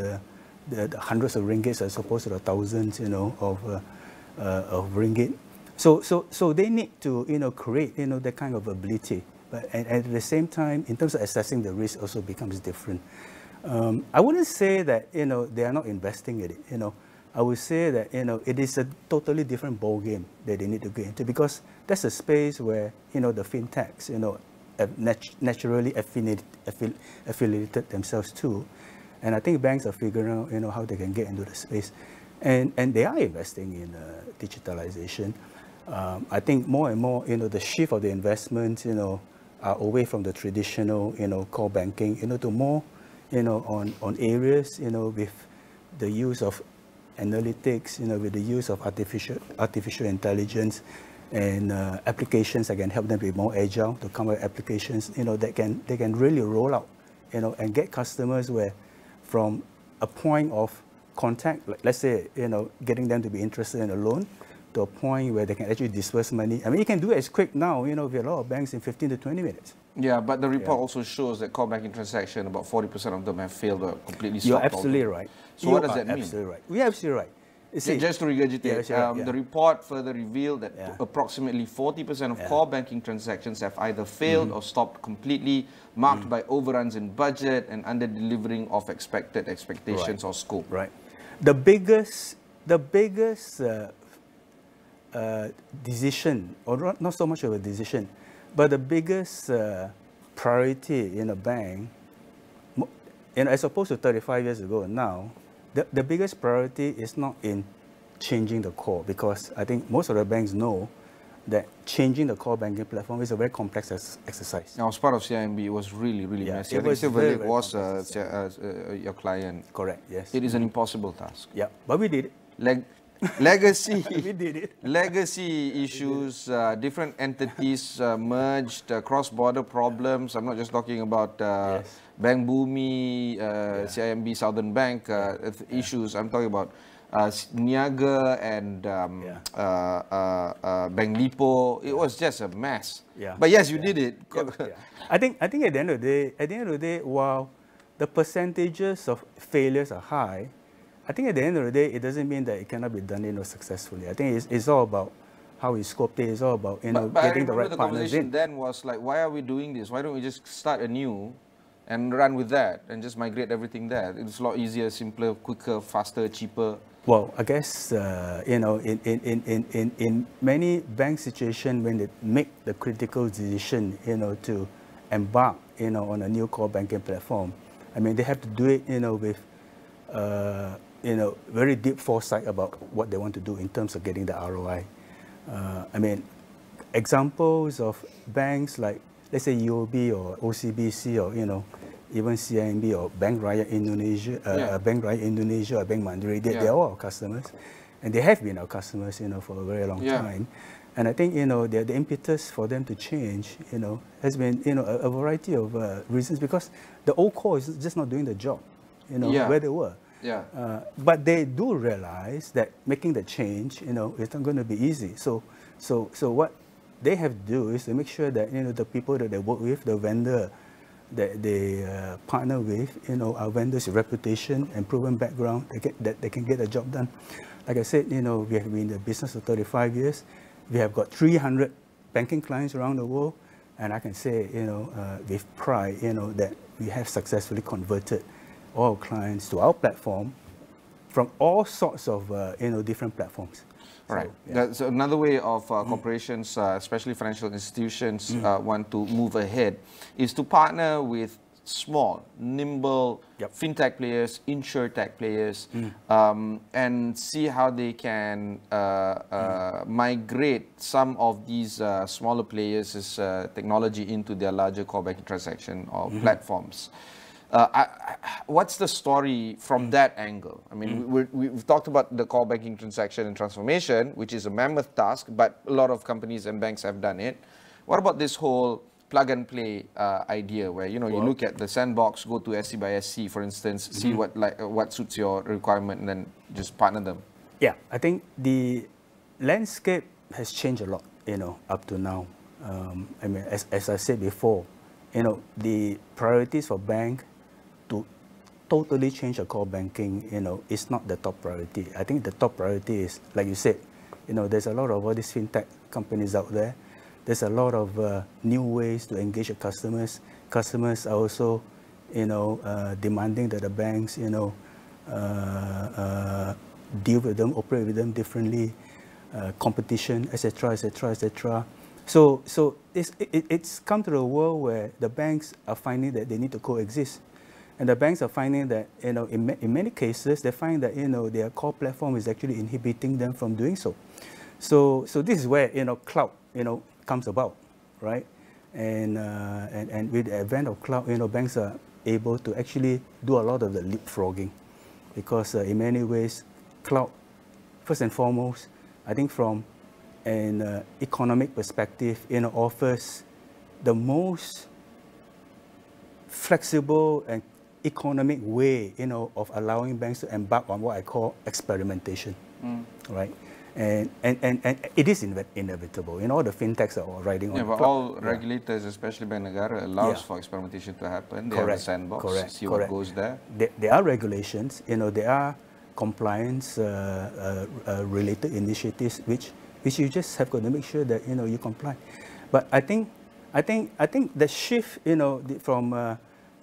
the hundreds of ringgits as opposed to the thousands, of ringgit. So they need to, create, that kind of ability. But and at the same time, in terms of assessing the risk, also becomes different. I wouldn't say that they are not investing in it. I would say that it is a totally different ball game that they need to get into, because that's a space where the fintechs have naturally affiliated themselves to, and I think banks are figuring out how they can get into the space, and they are investing in digitalization. I think more and more the shift of the investments are away from the traditional core banking to more on areas, with the use of analytics, with the use of artificial intelligence and applications that can help them be more agile to come up with applications, that can really roll out, and get customers where from a point of contact, like let's say, getting them to be interested in a loan, to a point where they can actually disperse money. I mean, you can do it as quick now, with a lot of banks in 15 to 20 minutes. Yeah, but the report also shows that core banking transactions, about 40% of them have failed or completely stopped. You're absolutely right. So what does that mean? Absolutely right. We're absolutely right. See, just to regurgitate, the report further revealed that approximately 40% of core banking transactions have either failed or stopped completely, marked by overruns in budget and under-delivering of expectations or scope. Right. The biggest decision, or not so much of a decision, but the biggest priority in a bank, as opposed to 35 years ago now, the biggest priority is not in changing the core, because I think most of the banks know that changing the core banking platform is a very complex exercise. Now, as part of CIMB, it was really messy. I think Silverlake was your client. Correct, yes. It is an impossible task. Yeah, but we did it. Legacy, we did it. Legacy issues, different entities merged, cross-border problems. I'm not just talking about Bank Bumi, CIMB Southern Bank issues. I'm talking about Niaga and Bank Lipo. It was just a mess. Yeah. But yes, you did it. I think at the end of the day, while the percentages of failures are high, I think at the end of the day, it doesn't mean that it cannot be done, successfully. I think it's all about how we scoped it. It's all about, but getting the right the partners conversation in. then was like, why are we doing this? Why don't we just start anew and run with that and just migrate everything there? It's a lot easier, simpler, quicker, faster, cheaper. Well, I guess, in many bank situations, when they make the critical decision, to embark, on a new core banking platform, I mean, they have to do it, with, very deep foresight about what they want to do in terms of getting the ROI. I mean, examples of banks like, let's say, UOB or OCBC or, even CIMB or Bank Rakyat Indonesia, Bank Rakyat Indonesia or Bank Mandiri, they're all our customers. And they have been our customers, for a very long time. And I think, the impetus for them to change, has been, a variety of reasons, because the old core is just not doing the job, where they were. But they do realize that making the change, is not going to be easy. So what they have to do is to make sure that, the people that they work with, the vendor that they partner with, our vendors' reputation and proven background, that they can get the job done. Like I said, we have been in the business for 35 years. We have got 300 banking clients around the world, and I can say, with pride, that we have successfully converted all our clients to our platform from all sorts of, different platforms. All right. That's another way of corporations, especially financial institutions, want to move ahead, is to partner with small, nimble fintech players, insurtech players, and see how they can migrate some of these smaller players' technology into their larger core banking transaction or platforms. What's the story from that angle? I mean, we've talked about the core banking transaction and transformation, which is a mammoth task, but a lot of companies and banks have done it. What about this whole plug and play idea, where you look at the sandbox, go to SC by SC, for instance, see what suits your requirement, and then just partner them? Yeah, I think the landscape has changed a lot, up to now. I mean, as I said before, the priorities for bank to totally change the core banking, is not the top priority. I think the top priority is, like you said, there's a lot of all these fintech companies out there. There's a lot of new ways to engage with customers. Customers are also, demanding that the banks, deal with them, operate with them differently, competition, etc., etc., etc. So it's come to a world where the banks are finding that they need to coexist. And the banks are finding that, in many cases, they find that, their core platform is actually inhibiting them from doing so. So this is where, cloud, comes about, right? And with the advent of cloud, banks are able to actually do a lot of the leapfrogging, because in many ways, cloud, first and foremost, I think from an economic perspective, offers the most flexible and economic way, of allowing banks to embark on what I call experimentation, right? And it is inevitable. All the fintechs are all riding on. But all regulators, especially Bank Negara, allows for experimentation to happen. They have a sandbox, see what goes there. There are regulations. There are compliance related initiatives which you just have got to make sure that you comply. But I think the shift,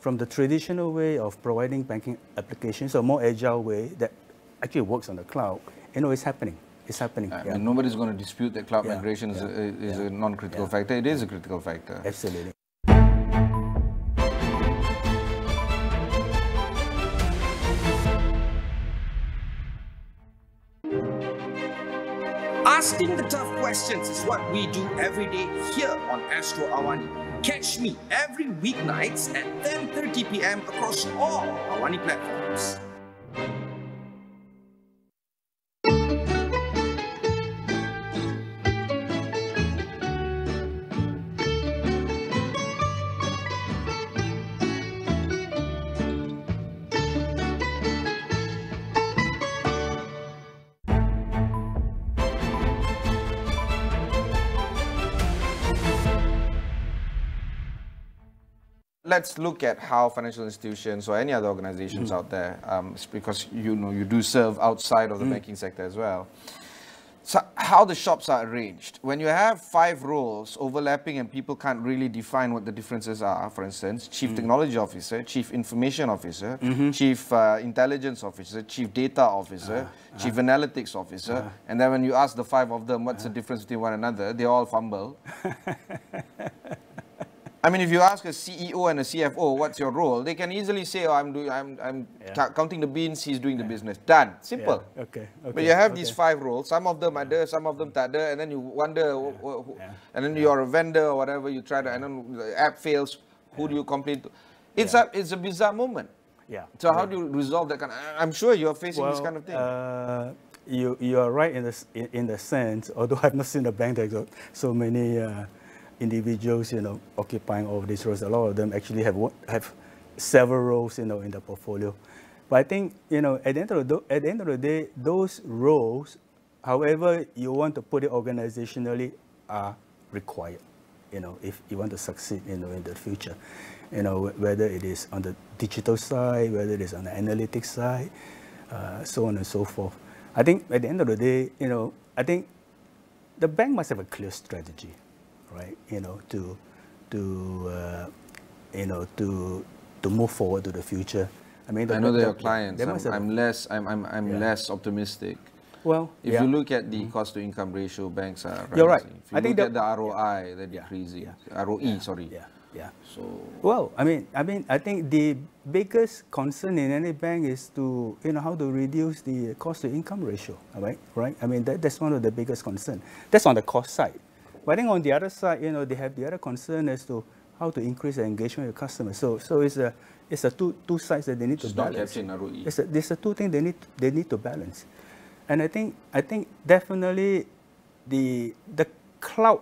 from the traditional way of providing banking applications, a more agile way that actually works on the cloud, is happening. It's happening. I mean, nobody's going to dispute that cloud migration is a non-critical factor. It is a critical factor. Absolutely. Asking the tough questions is what we do every day here on Astro Awani. Catch me every weeknights at 10:30 p.m. across all Awani platforms. Let's look at how financial institutions or any other organizations out there, because you do serve outside of the banking sector as well. So how the shops are arranged. When you have 5 roles overlapping and people can't really define what the differences are, for instance, Chief Technology Officer, Chief Information Officer, Chief Intelligence Officer, Chief Data Officer, Chief Analytics Officer, and then when you ask the 5 of them what's the difference between one another, they all fumble. I mean, if you ask a CEO and a CFO, what's your role? They can easily say, oh, I'm counting the beans, he's doing the business. Done. Simple. Yeah. Okay. But you have these 5 roles. Some of them are there, some of them tak there, and then you wonder, and then you're a vendor or whatever, you try to, and then the app fails, who do you complain to? It's a bizarre moment. Yeah. So how do you resolve that kind of, I'm sure you're facing this kind of thing. You are right in the sense, although I've not seen a bank that got so many individuals, occupying all of these roles. A lot of them actually have several roles, in the portfolio. But I think, at the end of the day, those roles, however you want to put it organizationally, are required. If you want to succeed, in the future, whether it is on the digital side, whether it is on the analytics side, so on and so forth. I think at the end of the day, I think the bank must have a clear strategy. Right, to move forward to the future. I mean, I know they're your clients. I'm less optimistic. Well, if you look at the cost-to-income ratio, banks are rising. You're right. If you look at the ROI, they're decreasing. ROE, sorry. Yeah. So. Well, I think the biggest concern in any bank is to, how to reduce the cost-to-income ratio. Right. I mean, that's one of the biggest concerns. That's on the cost side. But I think on the other side, they have the other concern as to how to increase the engagement with customers. So it's a two sides that they need to balance. There's a two things they need to balance, and I think definitely the cloud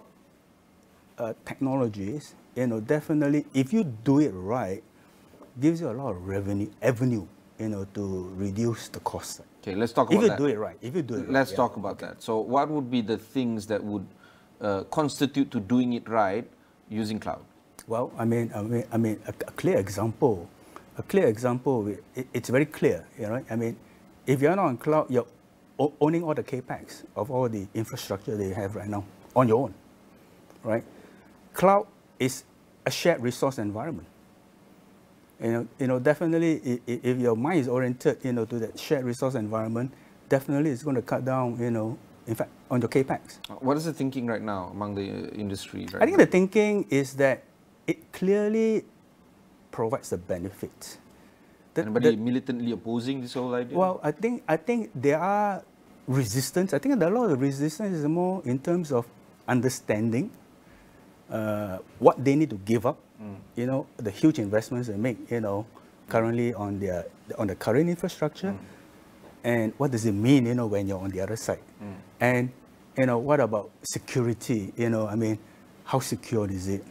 technologies, definitely if you do it right, gives you a lot of avenue, to reduce the cost. Okay, let's talk about that. If you do it right. Let's talk about that. So what would be the things that would constitute to doing it right using cloud? Well, I mean, a clear example. It's very clear, right? I mean, if you're not on cloud, you're owning all the capex of all the infrastructure that you have right now on your own, right? Cloud is a shared resource environment. Definitely, if your mind is oriented, to that shared resource environment, definitely it's going to cut down, in fact, on your capex. What is the thinking right now among the industry? I think the thinking is that it clearly provides the benefits. Anybody militantly opposing this whole idea? Well, I think there are resistance. I think a lot of resistance is more in terms of understanding what they need to give up. The huge investments they make, currently on the current infrastructure. And what does it mean, when you're on the other side? And, what about security? I mean, how secure is it?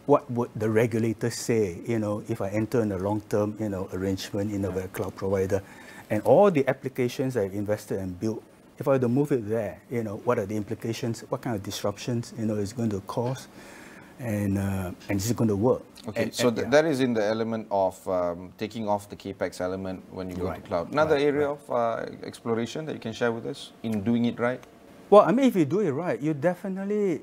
What would the regulators say, if I enter in a long-term, arrangement with a cloud provider? And all the applications I've invested and built, if I were to move it there, what are the implications? What kind of disruptions, it's going to cause? And is it going to work? Okay, that is in the element of taking off the capex element when you go to cloud. Another area of exploration that you can share with us in doing it right? Well, I mean, if you do it right, you definitely,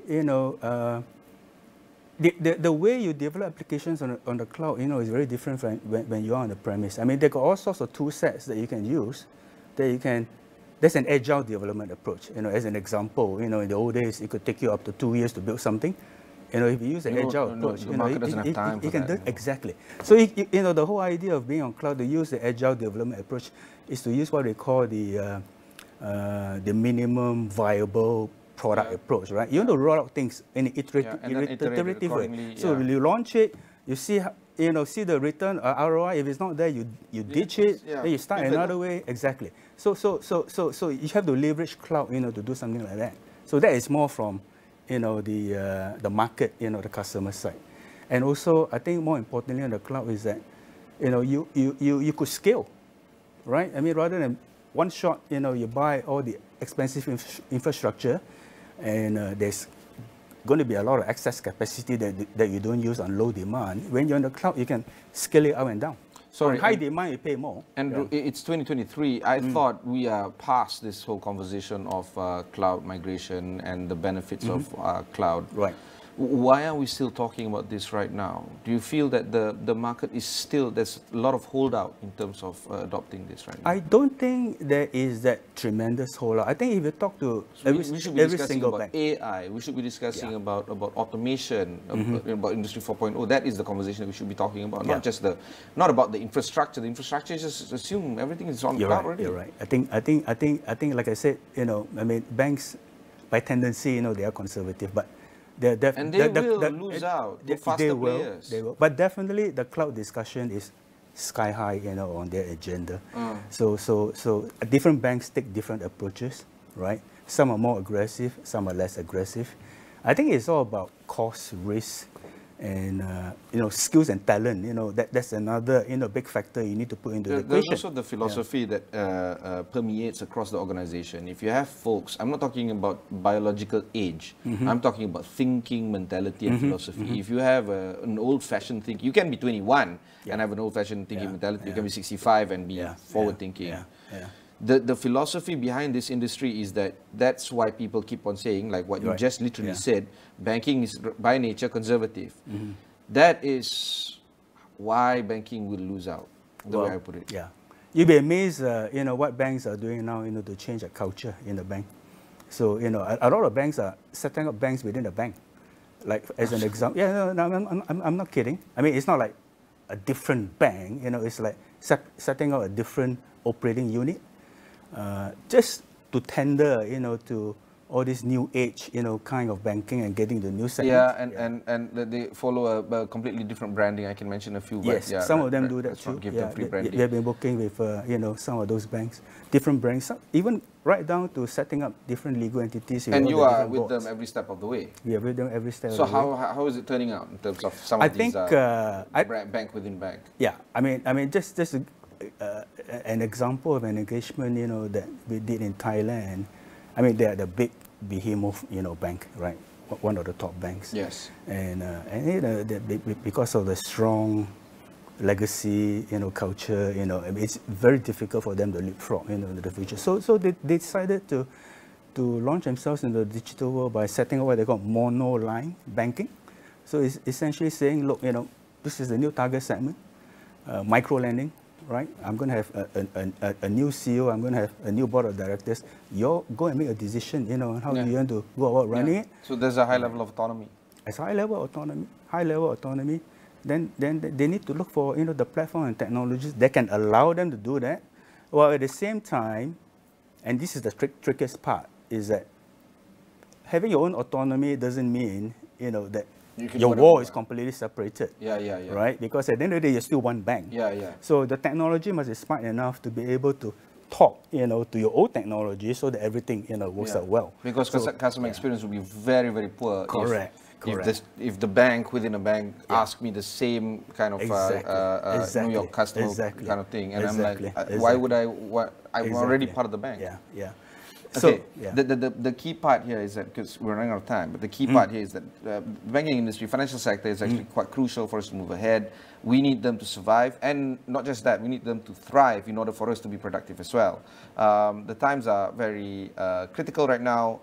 the way you develop applications on the cloud, is very different from when you're on the premise. I mean, there are all sorts of tool sets that you can use, there's an agile development approach. As an example, in the old days, it could take you up to 2 years to build something. If you use an agile approach, the market doesn't have time for that. Exactly. So, the whole idea of being on cloud, to use the agile development approach, is to use what we call the the minimum viable product approach, right? You want to roll out things in an iterative way. So when you launch it, you see, see the return ROI. If it's not there, you ditch it. Then you start another way. Exactly. So you have to leverage cloud, to do something like that. So that is more from, the market, the customer side, and also I think more importantly on the cloud is that, you could scale, right? I mean, rather than one shot, you buy all the expensive infrastructure, and there's going to be a lot of excess capacity that you don't use on low demand. When you're on the cloud, you can scale it up and down. So on high demand, you pay more. And it's 2023. I thought we are past this whole conversation of cloud migration and the benefits of cloud. Right. Why are we still talking about this right now? Do you feel that the market is still, there's a lot of holdout in terms of adopting this right now? I don't think there is that tremendous holdout. I think if you talk to every single bank. AI, we should be discussing about automation, about Industry 4.0. That is the conversation that we should be talking about, not about the infrastructure. The infrastructure is just assume everything is on cloud already. You're right. I think, like I said, I mean, banks by tendency, they are conservative, but they will lose out to faster players. They will. But definitely the cloud discussion is sky high, on their agenda. So different banks take different approaches, right? Some are more aggressive, some are less aggressive. I think it's all about cost, risk, and skills and talent. That's another big factor you need to put into the equation. There's also the philosophy that permeates across the organization. If you have folks, I'm not talking about biological age. I'm talking about thinking, mentality, and philosophy. If you have an old-fashioned thinking, you can be 21 and have an old-fashioned thinking mentality. You can be 65 and be forward-thinking. The philosophy behind this industry is that's why people keep on saying, like what you just literally said, banking is by nature conservative. That is why banking will lose out, the way I put it. Yeah. You'll be amazed, what banks are doing now, to change the culture in the bank. So, a lot of banks are setting up banks within the bank. Like, as an example, I'm not kidding. I mean, it's not like a different bank, it's like setting up a different operating unit. Just to tender, to all this new age, kind of banking and getting the new segment. And they follow a completely different branding. I can mention a few. Yes, some of them do that too. Give them free branding. They have been working with, some of those banks, different brands, even right down to setting up different legal entities. And you are with them every step of the way. We are with them every step of the way. So how is it turning out in terms of some of these bank within bank? Yeah, I mean, just an example of an engagement, that we did in Thailand. I mean, they are the big behemoth, bank, right? One of the top banks. Yes. And because of the strong legacy, culture, it's very difficult for them to leapfrog, into the future. So they decided to launch themselves in the digital world by setting up what they call monoline banking. So it's essentially saying, look, this is the new target segment, micro lending. Right, I'm going to have a new CEO. I'm going to have a new board of directors. You go and make a decision, on how you want to go about running it. So there's a high level of autonomy. It's high level autonomy. Then they need to look for the platform and technologies that can allow them to do that. While at the same time, and this is the trickiest part, is that having your own autonomy doesn't mean that your wall is completely separated. Right? Because at the end of the day, you're still one bank. So the technology must be smart enough to be able to talk, to your own technology so that everything, works out well. Because customer experience will be very, very poor. Correct. If the bank within a bank asks me the same kind of New York customer kind of thing, and I'm like, why would I? I'm already part of the bank. Okay, so, the key part here is that, because we're running out of time, but the key part here is that the banking industry, financial sector is actually quite crucial for us to move ahead. We need them to survive, and not just that, we need them to thrive in order for us to be productive as well. The times are very critical right now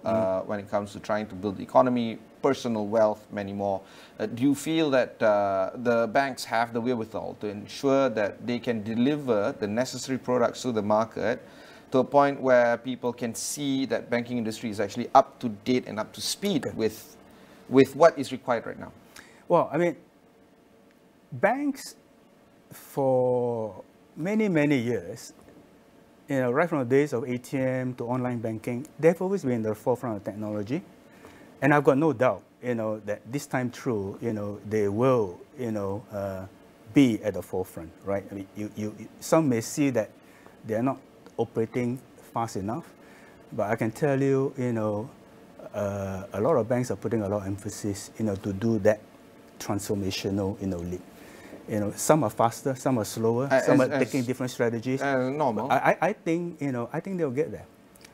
when it comes to trying to build the economy, personal wealth, many more. Do you feel that the banks have the wherewithal to ensure that they can deliver the necessary products to the market to a point where people can see that banking industry is actually up to date and up to speed with what is required right now? Well, I mean, banks for many, many years, right from the days of ATM to online banking, they've always been in the forefront of technology. And I've got no doubt, that this time through, they will, be at the forefront, right? I mean, some may see that they're not operating fast enough, but I can tell you, a lot of banks are putting a lot of emphasis, to do that transformational, leap. Some are faster, some are slower, some are taking different strategies. Normal. I think, I think they'll get there.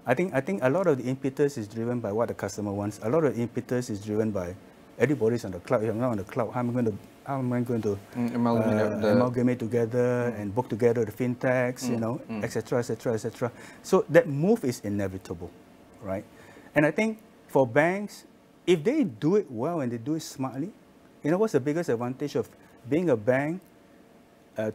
I think a lot of the impetus is driven by what the customer wants. A lot of the impetus is driven by everybody's on the cloud. If I'm not on the cloud, how am I going to amalgamate together and book together the fintechs, etc., etc., etc. So that move is inevitable, right? And I think for banks, if they do it well and they do it smartly, what's the biggest advantage of being a bank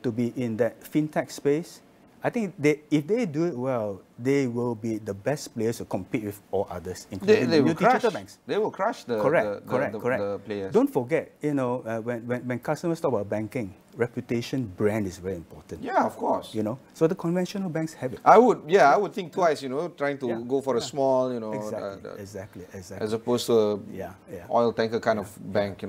to be in that fintech space? I think if they do it well, they will be the best players to compete with all others, including they will digital crush, banks. They will crush the players. Don't forget, when customers talk about banking, reputation, brand is very important. Yeah, of course. So the conventional banks have it. I would think twice, trying to go for a small, Exactly. as opposed to oil tanker kind of bank,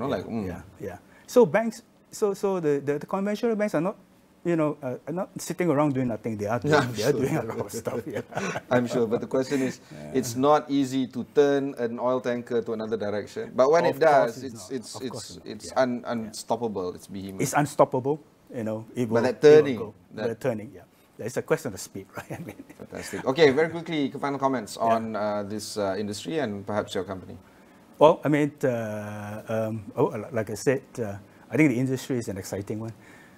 So banks, so the conventional banks are not, are not sitting around doing nothing. They are doing, doing a lot of stuff. Yeah. I'm sure, but the question is, it's not easy to turn an oil tanker to another direction. But when it does, it's unstoppable. It's behemoth. It's unstoppable. It will, but that turning, that turning, it's a question of speed, right? I mean, fantastic. Okay, very quickly, final comments on this industry and perhaps your company. Well, I mean, like I said, I think the industry is an exciting one.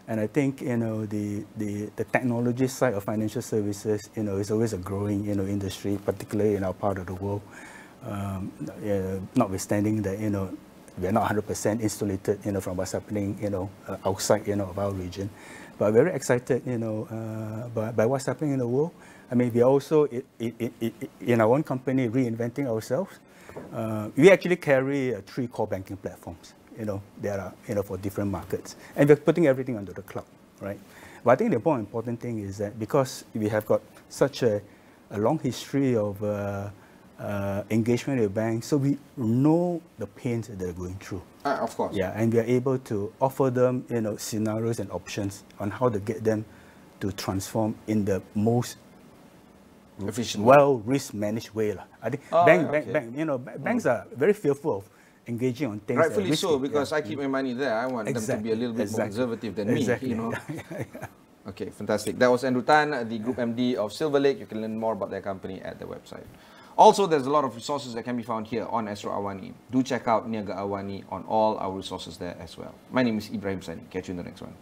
And I think, the technology side of financial services, is always a growing, industry, particularly in our part of the world. Notwithstanding that, we're not 100% insulated, from what's happening, outside, of our region. But very excited, by what's happening in the world. I mean, we are also, in our own company, reinventing ourselves. We actually carry 3 core banking platforms. There are, for different markets. And we're putting everything onto the cloud, right? But I think the more important thing is that because we have got such a long history of engagement with banks, so we know the pains that they're going through. Of course. Yeah, and we are able to offer them, scenarios and options on how to get them to transform in the most efficient, risk managed way. I think banks are very fearful of engaging on things. Rightfully so, because I keep my money there. I want them to be a little bit more conservative than me. Okay, fantastic. That was Andrew Tan, the Group MD of Silver Lake. You can learn more about their company at their website. Also, there's a lot of resources that can be found here on Astro Awani. Do check out Niaga Awani on all our resources there as well. My name is Ibrahim Sani. Catch you in the next one.